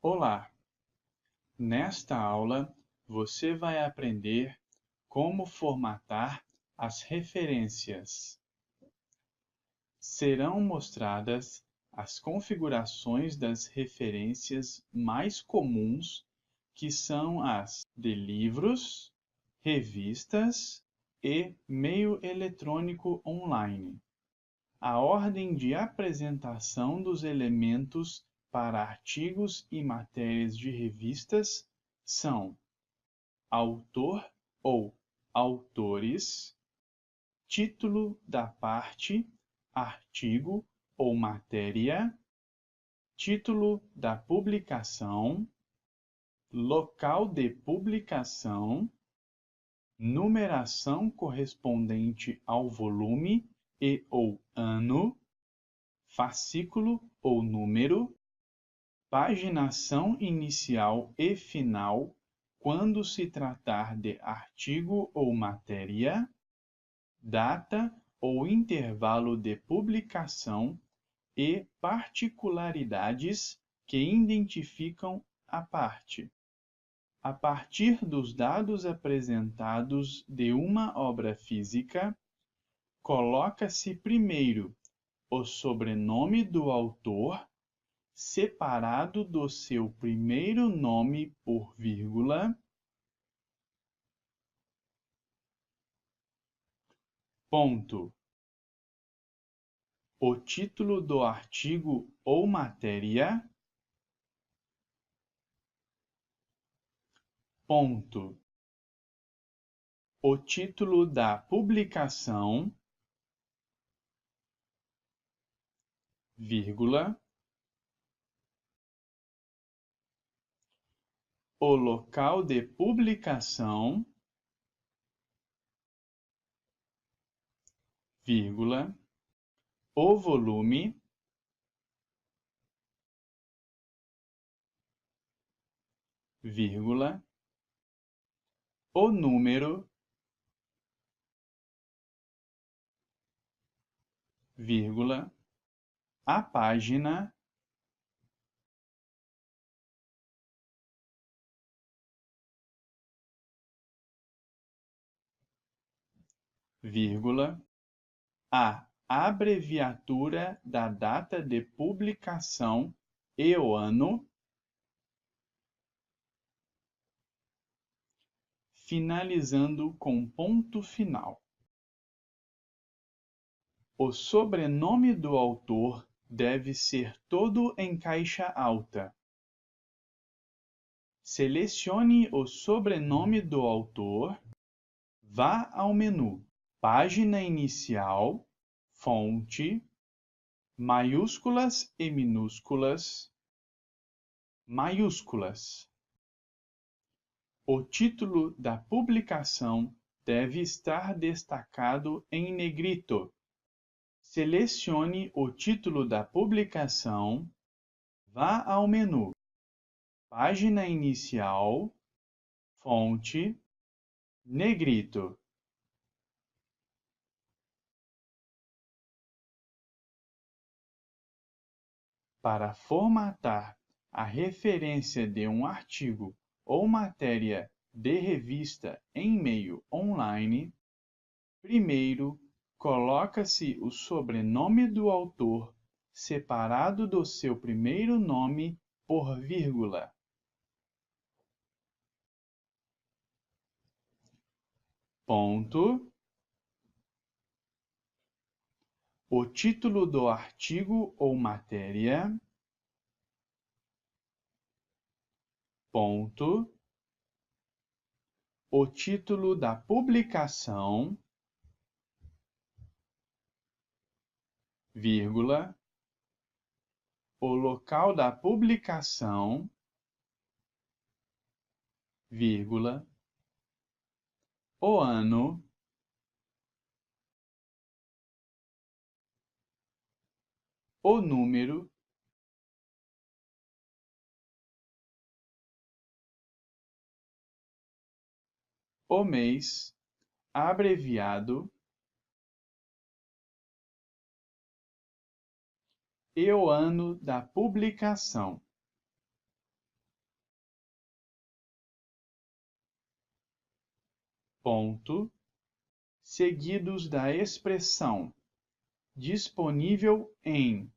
Olá! Nesta aula, você vai aprender como formatar as referências. Serão mostradas as configurações das referências mais comuns, que são as de livros, revistas e meio eletrônico online. A ordem de apresentação dos elementos para artigos e matérias de revistas são autor ou autores, título da parte, artigo ou matéria, título da publicação, local de publicação, numeração correspondente ao volume e ou ano, fascículo ou número, paginação inicial e final quando se tratar de artigo ou matéria, data ou intervalo de publicação e particularidades que identificam a parte. A partir dos dados apresentados de uma obra física, coloca-se primeiro o sobrenome do autor, separado do seu primeiro nome por vírgula, ponto. O título do artigo ou matéria, ponto. O título da publicação, vírgula. O local de publicação, vírgula. O volume, vírgula. O número, vírgula. A página, vírgula. A abreviatura da data de publicação e o ano, finalizando com ponto final. O sobrenome do autor deve ser todo em caixa alta. Selecione o sobrenome do autor, vá ao menu Página Inicial, Fonte, Maiúsculas e Minúsculas, Maiúsculas. O título da publicação deve estar destacado em negrito. Selecione o título da publicação, vá ao menu Página Inicial, Fonte, Negrito. Para formatar a referência de um artigo ou matéria de revista em meio online, primeiro coloca-se o sobrenome do autor separado do seu primeiro nome por vírgula. Ponto. O título do artigo ou matéria, ponto. O título da publicação, vírgula. O local da publicação, vírgula. O ano, o número, o mês, abreviado, e o ano da publicação. ponto, seguidos da expressão disponível em,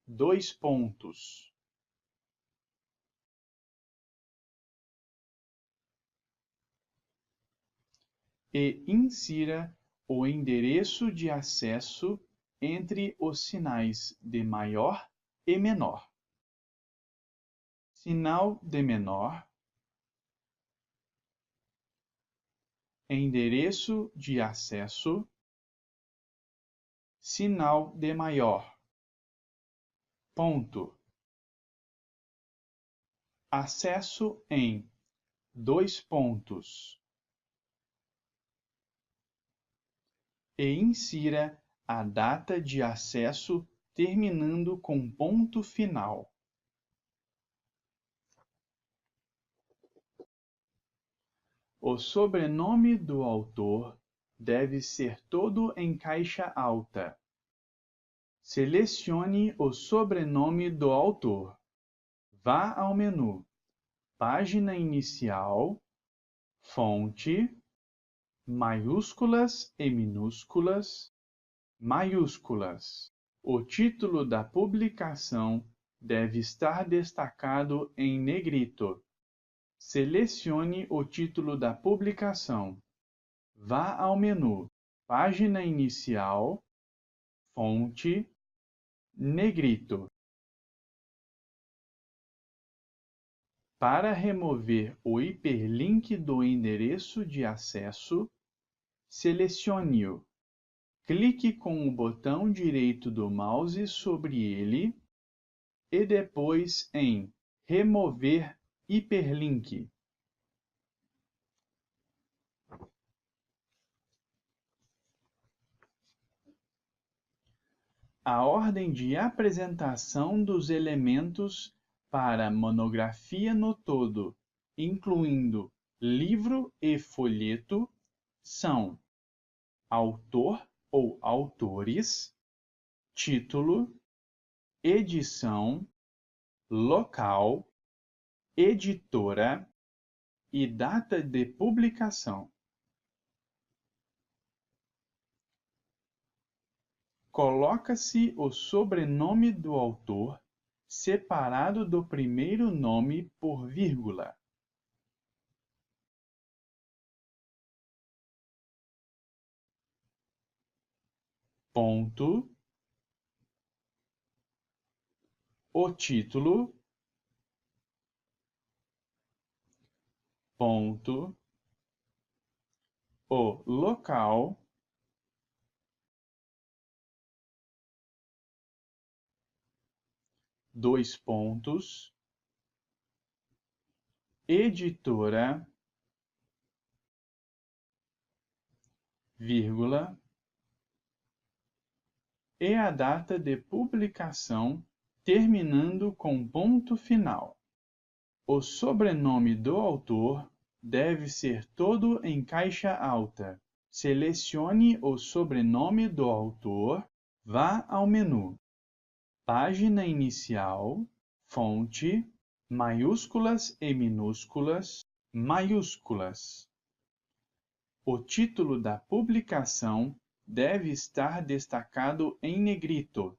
dois pontos. E insira o endereço de acesso entre os sinais de maior e menor. Sinal de menor, endereço de acesso, sinal de maior, ponto, acesso em, dois pontos, e insira a data de acesso terminando com ponto final. O sobrenome do autor deve ser todo em caixa alta. Selecione o sobrenome do autor. Vá ao menu Página Inicial, Fonte, Maiúsculas e Minúsculas, Maiúsculas. O título da publicação deve estar destacado em negrito. Selecione o título da publicação. Vá ao menu Página Inicial, Fonte, Negrito. Para remover o hiperlink do endereço de acesso, selecione-o. Clique com o botão direito do mouse sobre ele e depois em Remover hiperlink. A ordem de apresentação dos elementos para monografia no todo, incluindo livro e folheto, são autor ou autores, título, edição, local, editora e data de publicação. Coloca-se o sobrenome do autor separado do primeiro nome por vírgula. Ponto. O título. Ponto. O local. Dois pontos. Editora. Vírgula. E a data de publicação, terminando com ponto final. O sobrenome do autor deve ser todo em caixa alta. Selecione o sobrenome do autor, vá ao menu Página Inicial, Fonte, Maiúsculas e Minúsculas, Maiúsculas. O título da publicação deve estar destacado em negrito.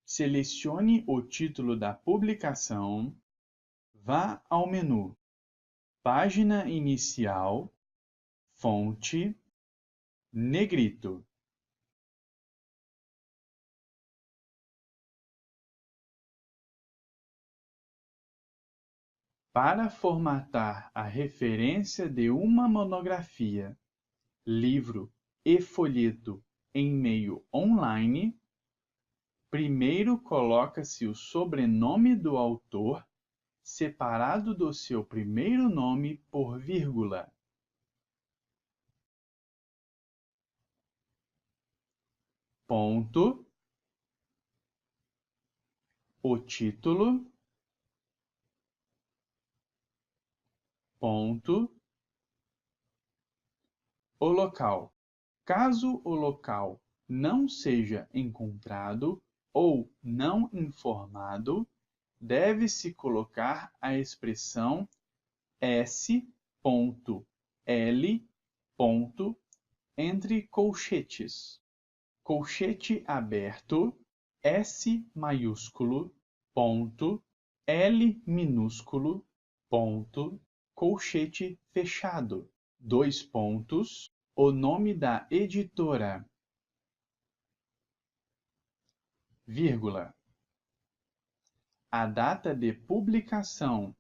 Selecione o título da publicação, vá ao menu Página Inicial, Fonte, Negrito. Para formatar a referência de uma monografia, livro e folheto em meio online, primeiro coloca-se o sobrenome do autor separado do seu primeiro nome por vírgula. Ponto. O título. Ponto. O local. Caso o local não seja encontrado ou não informado, deve-se colocar a expressão S.L. ponto, entre colchetes. Colchete aberto, S maiúsculo, ponto, L minúsculo, ponto, colchete fechado, 2 pontos, o nome da editora, vírgula, a data de publicação,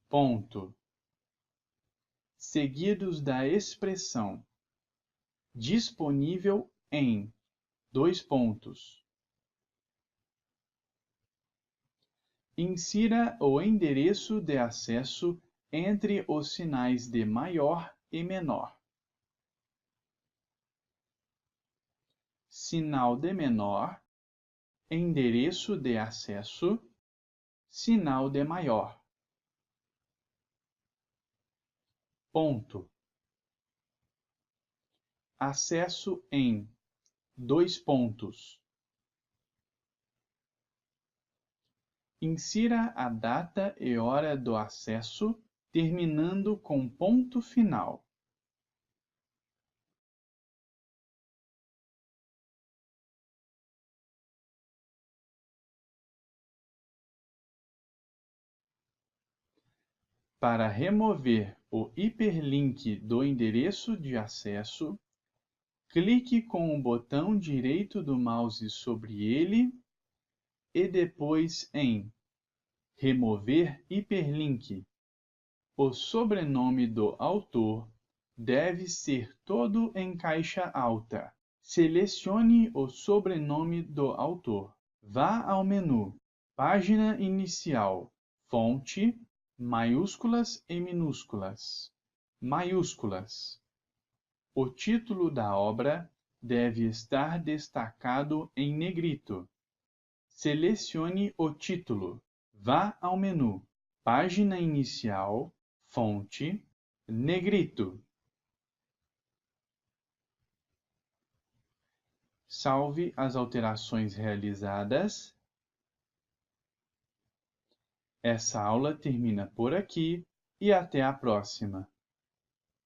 ponto, seguidos da expressão, disponível em, 2 pontos. Insira o endereço de acesso entre os sinais de maior e menor. Sinal de menor, endereço de acesso, sinal de maior. Ponto. Acesso em, 2 pontos. Insira a data e hora do acesso, terminando com ponto final. Para remover o hiperlink do endereço de acesso, clique com o botão direito do mouse sobre ele e depois em Remover hiperlink. O sobrenome do autor deve ser todo em caixa alta. Selecione o sobrenome do autor. Vá ao menu Página inicial, fonte, maiúsculas e minúsculas. Maiúsculas. O título da obra deve estar destacado em negrito. Selecione o título. Vá ao menu Página inicial, fonte, negrito. Salve as alterações realizadas. Essa aula termina por aqui e até a próxima.